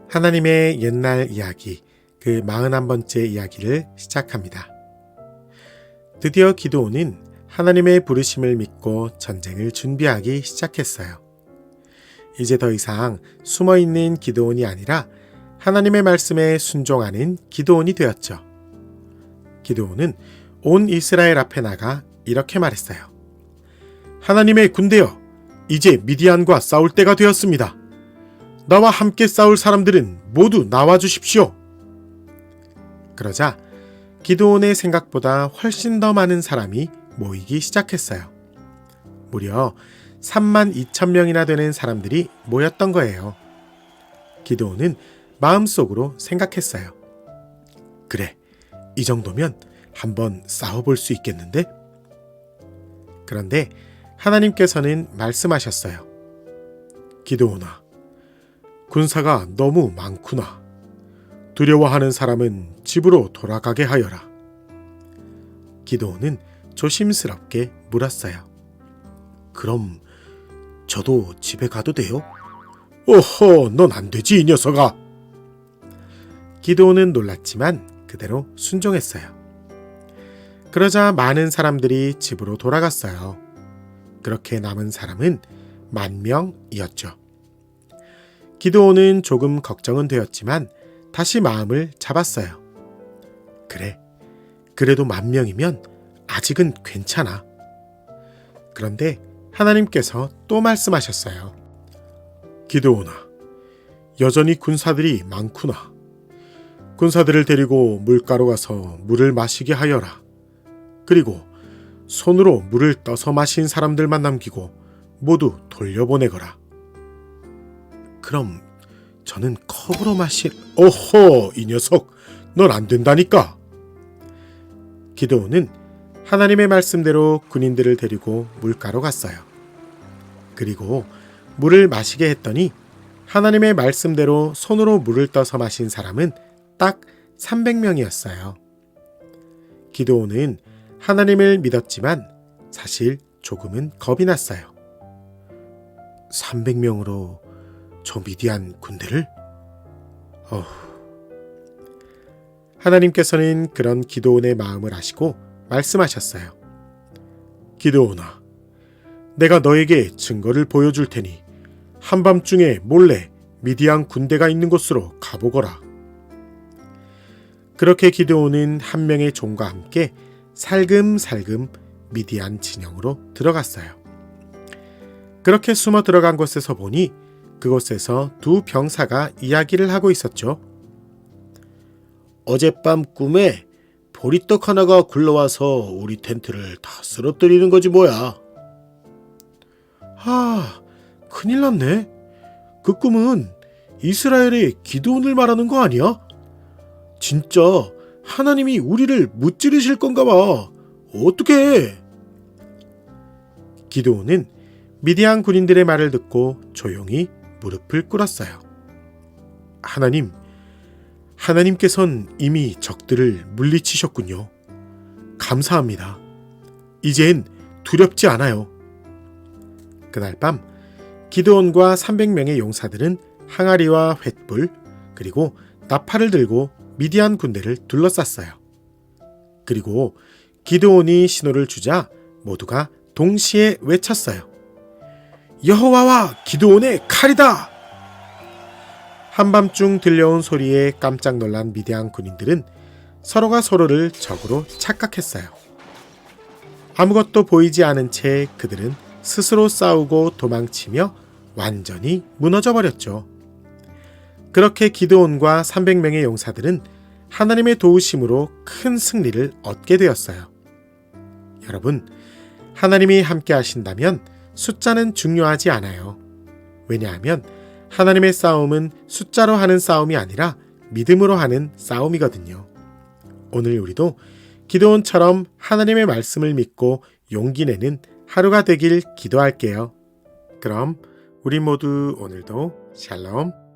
하나님의 옛날 이야기, 그 41번째 이야기를 시작합니다. 드디어 기드온은 하나님의 부르심을 믿고 전쟁을 준비하기 시작했어요. 이제 더 이상 숨어있는 기드온이 아니라 하나님의 말씀에 순종하는 기드온이 되었죠. 기드온은 온 이스라엘 앞에 나가 이렇게 말했어요. 하나님의 군대여, 이제 미디안과 싸울 때가 되었습니다. 나와 함께 싸울 사람들은 모두 나와 주십시오. 그러자 기드온의 생각보다 훨씬 더 많은 사람이 모이기 시작했어요. 무려 32,000명이나 되는 사람들이 모였던 거예요. 기드온은 마음속으로 생각했어요. 그래, 이 정도면 한번 싸워볼 수 있겠는데? 그런데 하나님께서는 말씀하셨어요. 기드온아, 군사가 너무 많구나. 두려워하는 사람은 집으로 돌아가게 하여라. 기드온은 조심스럽게 물었어요. 그럼 저도 집에 가도 돼요? 오호, 넌 안 되지, 이 녀석아. 기드온은 놀랐지만 그대로 순종했어요. 그러자 많은 사람들이 집으로 돌아갔어요. 그렇게 남은 사람은 10,000명이었죠. 기드온은 조금 걱정은 되었지만 다시 마음을 잡았어요. 그래, 그래도 10,000명이면 아직은 괜찮아. 그런데 하나님께서 또 말씀하셨어요. 기드온아, 여전히 군사들이 많구나. 군사들을 데리고 물가로 가서 물을 마시게 하여라. 그리고 손으로 물을 떠서 마신 사람들만 남기고 모두 돌려보내거라. 그럼 저는 컵으로 마실... 오호, 이 녀석, 넌 안 된다니까. 기드온은 하나님의 말씀대로 군인들을 데리고 물가로 갔어요. 그리고 물을 마시게 했더니 하나님의 말씀대로 손으로 물을 떠서 마신 사람은 딱 300명이었어요. 기드온은 하나님을 믿었지만 사실 조금은 겁이 났어요. 300명으로 저 미디안 군대를? 하나님께서는 그런 기드온의 마음을 아시고 말씀하셨어요. 기드온아, 내가 너에게 증거를 보여줄 테니 한밤중에 몰래 미디안 군대가 있는 곳으로 가보거라. 그렇게 기드온은 한 명의 종과 함께 살금살금 미디안 진영으로 들어갔어요. 그렇게 숨어 들어간 곳에서 보니 그곳에서 두 병사가 이야기를 하고 있었죠. 어젯밤 꿈에 보리떡 하나가 굴러와서 우리 텐트를 다 쓰러뜨리는 거지 뭐야. 큰일 났네. 그 꿈은 이스라엘의 기드온을 말하는 거 아니야? 진짜 하나님이 우리를 무찌르실 건가 봐. 어떡해. 기드온은 미디안 군인들의 말을 듣고 조용히 무릎을 꿇었어요. 하나님께선 이미 적들을 물리치셨군요. 감사합니다. 이젠 두렵지 않아요. 그날 밤 기드온과 300명의 용사들은 항아리와 횃불 그리고 나팔을 들고 미디안 군대를 둘러쌌어요. 그리고 기드온이 신호를 주자 모두가 동시에 외쳤어요. 여호와와 기드온의 칼이다! 한밤중 들려온 소리에 깜짝 놀란 미디안 군인들은 서로가 서로를 적으로 착각했어요. 아무것도 보이지 않은 채 그들은 스스로 싸우고 도망치며 완전히 무너져 버렸죠. 그렇게 기드온과 300명의 용사들은 하나님의 도우심으로 큰 승리를 얻게 되었어요. 여러분, 하나님이 함께 하신다면 숫자는 중요하지 않아요. 왜냐하면 하나님의 싸움은 숫자로 하는 싸움이 아니라 믿음으로 하는 싸움이거든요. 오늘 우리도 기드온처럼 하나님의 말씀을 믿고 용기 내는 하루가 되길 기도할게요. 그럼 우리 모두 오늘도 샬롬.